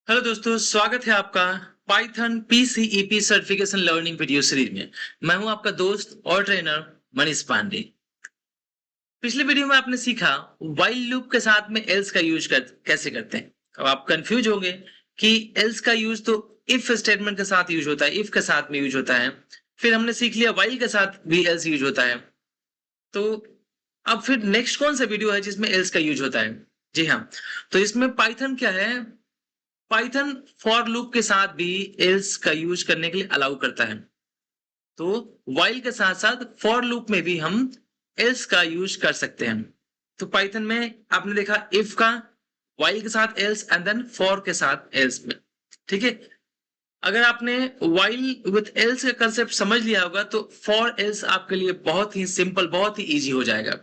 Hello दोस्तों, स्वागत है आपका Python PCEP certification learning video series में। मैं हूं आपका दोस्त और ट्रेनर मनीष पांडे। पिछले वीडियो में आपने सीखा व्हाइल लूप के साथ में एल्स का कैसे करते हैं। अब आप कंफ्यूज होंगे कि एल्स का यूज तो इफ स्टेटमेंट के साथ यूज होता है, इफ के साथ में यूज होता है। फिर हमने सीख लिया व्हाइल के साथ भी एल्स यूज होता है। तो अब फिर नेक्स्ट कौन सा वीडियो है जिसमें एल्स का यूज होता है? जी हाँ, तो इसमें पाइथन क्या है, पाइथन फॉर लूप के साथ भी एल्स का यूज करने के लिए अलाउ करता है। तो व्हाइल के साथ साथ फॉर लूप में भी हम एल्स का यूज कर सकते हैं। तो पाइथन में आपने देखा इफ का, व्हाइल के साथ एल्स एंड देन फॉर के साथ एल्स में। ठीक है, अगर आपने व्हाइल विथ एल्स का कंसेप्ट समझ लिया होगा तो फॉर एल्स आपके लिए बहुत ही सिंपल, बहुत ही इजी हो जाएगा।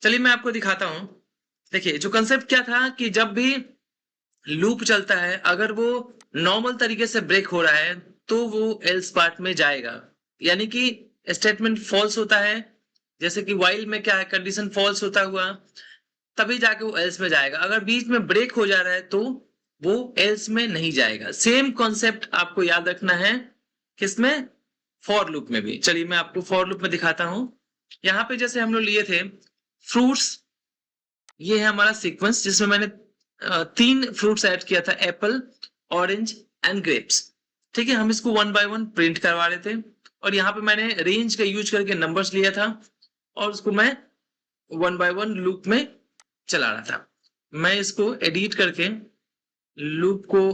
चलिए मैं आपको दिखाता हूं। देखिए, जो कंसेप्ट क्या था कि जब भी लूप चलता है, अगर वो नॉर्मल तरीके से ब्रेक हो रहा है तो वो एल्स पार्ट में जाएगा। यानी कि स्टेटमेंट फॉल्स होता है, जैसे कि व्हाइल में क्या है, कंडीशन फॉल्स होता हुआ तभी जाके वो एल्स में जाएगा। अगर बीच में ब्रेक हो जा रहा है तो वो एल्स में नहीं जाएगा। सेम कॉन्सेप्ट आपको याद रखना है किसमें, फॉर लूप में भी। चलिए मैं आपको फॉर लूप में दिखाता हूं। यहाँ पे जैसे हम लोग लिए थे फ्रूट्स, ये है हमारा सीक्वेंस जिसमें मैंने 3 फ्रूट्स ऐड किया था, एप्पल, ऑरेंज एंड ग्रेप्स। ठीक है, हम इसको वन बाय वन प्रिंट करवा रहे थे और यहाँ पे मैंने रेंज का यूज करके नंबर्स लिया था और उसको मैं वन बाय वन लूप में चला रहा था। मैं इसको एडिट करके लूप को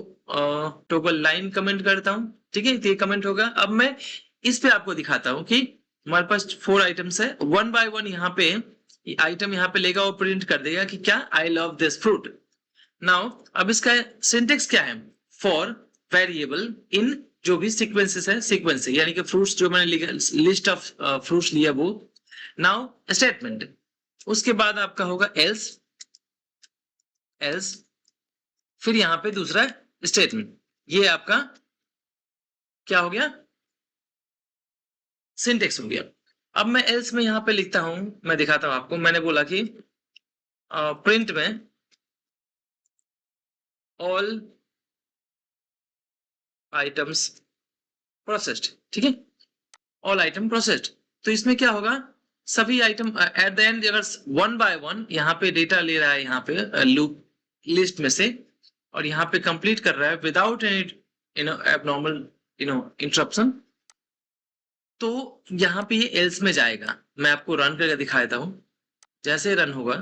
टोगल लाइन कमेंट करता हूँ। ठीक है, तो ये कमेंट होगा। अब मैं इस पे आपको दिखाता हूँ कि हमारे पास 4 आइटम्स है, वन बाय वन यहाँ पे आइटम यहाँ पे लेगा और प्रिंट कर देगा कि क्या, I love this fruit. Now अब इसका सिंटेक्स क्या है, फॉर वेरिएबल इन जो भी सीक्वेंसेस है, सीक्वेंस है यानी कि फ्रूट्स जो मैंने लिस्ट ऑफ फ्रूट्स लिया वो। नाउ स्टेटमेंट, उसके बाद आपका होगा एल्स, एल्स फिर यहाँ पे दूसरा स्टेटमेंट। ये आपका क्या हो गया, सिंटेक्स हो गया। अब मैं एल्स में यहाँ पे लिखता हूं, मैं दिखाता हूं आपको। मैंने बोला कि प्रिंट में ऑल आइटम्स प्रोसेस्ड। ठीक है, ऑल आइटम प्रोसेस्ड। तो इसमें क्या होगा, सभी आइटम एट द एंड अगर वन बाय वन यहाँ पे डेटा ले रहा है, यहाँ पे लूप लिस्ट में से, और यहाँ पे कंप्लीट कर रहा है विदाउट एनी एबनॉर्मल इंटरप्शन, तो यहाँ पे ये एल्स में जाएगा। मैं आपको रन करके दिखा देता हूँ। जैसे रन होगा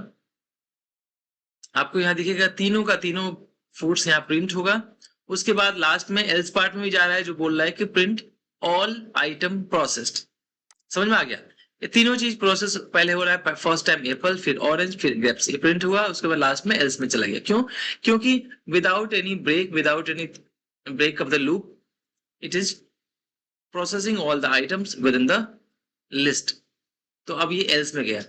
आपको यहाँ दिखेगा तीनों का तीनों फ्रूट्स यहाँ प्रिंट होगा। उसके बाद लास्ट में एल्स पार्ट में भी जा रहा है जो बोल रहा है कि प्रिंट ऑल आइटम प्रोसेस्ड। समझ में आ गया, ये तीनों चीज प्रोसेस पहले हो रहा है। फर्स्ट टाइम एप्पल, फिर ऑरेंज, फिर ग्रेप्स, ये प्रिंट हुआ। उसके बाद लास्ट में एल्स में चला गया। क्यों? क्योंकि without any break, without any break of the loop, it is processing all the items within the list. तो अब ये एल्स में गया।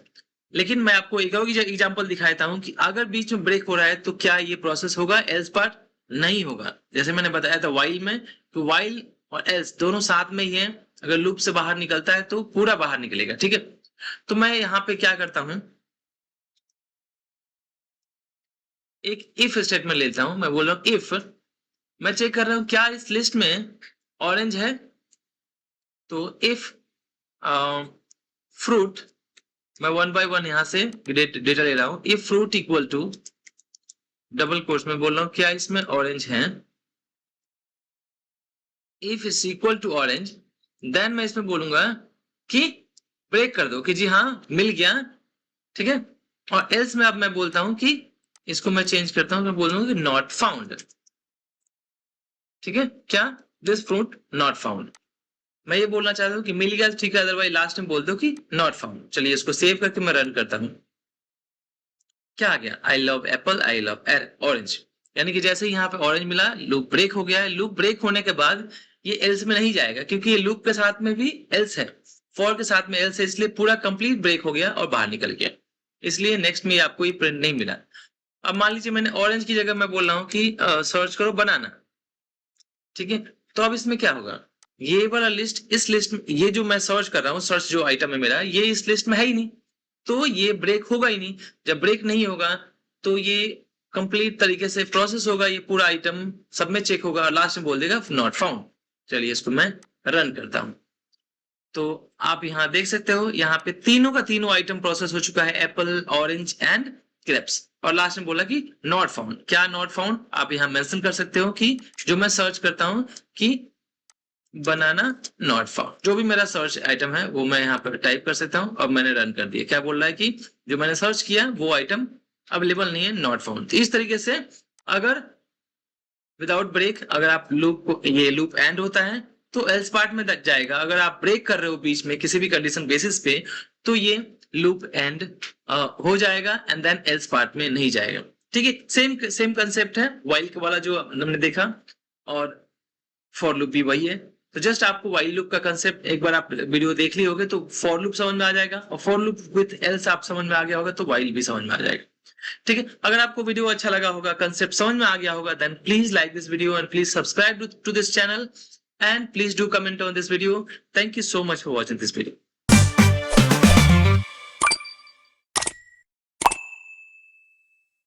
लेकिन मैं आपको एक और एग्जांपल दिखाता हूं कि अगर बीच में ब्रेक हो रहा है तो क्या ये प्रोसेस होगा, एल्स पार्ट नहीं होगा। जैसे मैंने बताया था व्हाइल में, तो व्हाइल और एल्स दोनों साथ में ही है। अगर लूप से बाहर निकलता है तो पूरा बाहर निकलेगा। ठीक है, तो मैं यहाँ पे क्या करता हूं, एक इफ स्टेटमेंट लेता हूं। मैं बोल रहा हूं इफ, मैं चेक कर रहा हूं क्या इस लिस्ट में ऑरेंज है। तो इफ फ्रूट, मैं वन बाय वन यहाँ से डेटा ले रहा हूं। If fruit equal to, double quotes में बोल रहा हूँ क्या इसमें ऑरेंज है। If is equal to orange, then मैं इसमें बोलूंगा कि ब्रेक कर दो कि जी हाँ मिल गया। ठीक है, और एल्स में अब मैं बोलता हूं कि इसको मैं चेंज करता हूं, मैं बोल रहा हूं कि नॉट फाउंड। ठीक है, क्या, दिस फ्रूट नॉट फाउंड। मैं ये बोलना चाहता हूँ कि मिल गया, ठीक है, अदरवाइज लास्ट में बोल दो कि नॉट फाउंड। चलिए इसको सेव करके मैं रन करता हूँ। क्या आ गया, I love Apple, I love orange. यानी कि जैसे ही यहाँ पे ऑरेंज मिला, लूप ब्रेक हो गया है। लूप ब्रेक होने के बाद ये एल्स में नहीं जाएगा क्योंकि ये लूप के साथ में भी एल्स है, फॉर के साथ में एल्स है, इसलिए पूरा कंप्लीट ब्रेक हो गया और बाहर निकल गया। इसलिए नेक्स्ट में आपको ये प्रिंट नहीं मिला। अब मान लीजिए मैंने ऑरेंज की जगह मैं बोल रहा हूँ कि सर्च करो बनाना। ठीक है, तो अब इसमें क्या होगा, ये वाला लिस्ट, इस लिस्ट में ये जो मैं सर्च कर रहा हूँ, सर्च जो आइटम है मेरा, ये इस लिस्ट में है ही नहीं, तो ये ब्रेक होगा ही नहीं। जब ब्रेक नहीं होगा तो ये कंप्लीट तरीके से प्रोसेस होगा, ये पूरा आइटम सब में चेक होगा और लास्ट में बोल देगा नॉट फाउंड। चलिए इसको मैं रन करता हूं। तो आप यहाँ देख सकते हो, यहाँ पे तीनों का तीनों आइटम प्रोसेस हो चुका है, एप्पल, ऑरेंज एंड ग्रेप्स, और लास्ट में बोला कि नॉट फाउंड। क्या नॉट फाउंड, आप यहाँ मेंशन कर सकते हो कि जो मैं सर्च करता हूं कि बनाना नॉट फाउंड, जो भी मेरा सर्च आइटम है वो मैं यहाँ पर टाइप कर सकता हूँ और मैंने रन कर दिया। क्या बोल रहा है कि जो मैंने सर्च किया वो आइटम अवेलेबल नहीं है, नॉट फाउंड। तो इस तरीके से अगर विदाउट ब्रेक अगर आप लूप को, ये लूप एंड होता है तो एल्स पार्ट में जाएगा, अगर आप ब्रेक कर रहे हो बीच में किसी भी कंडीशन बेसिस पे तो ये लूप एंड हो जाएगा एंड देन एल्स पार्ट में नहीं जाएगा। ठीक है, सेम कंसेप्ट है व्हाइल वाला जो हमने देखा, और फॉर लूप भी वही है। तो जस्ट आपको व्हाइल लूप का कंसेप्ट एक बार आप वीडियो देख लिए होगे तो फॉर लूप समझ में आ जाएगा, और फॉर लूप विद एल्स आप समझ में आ गया होगा तो व्हाइल भी समझ में आ जाएगा। ठीक है, अगर आपको वीडियो अच्छा लगा होगा, कंसेप्ट समझ में आ गया होगा, then please like this video and please subscribe to this channel and please do comment on this video. Thank you so much for watching this video.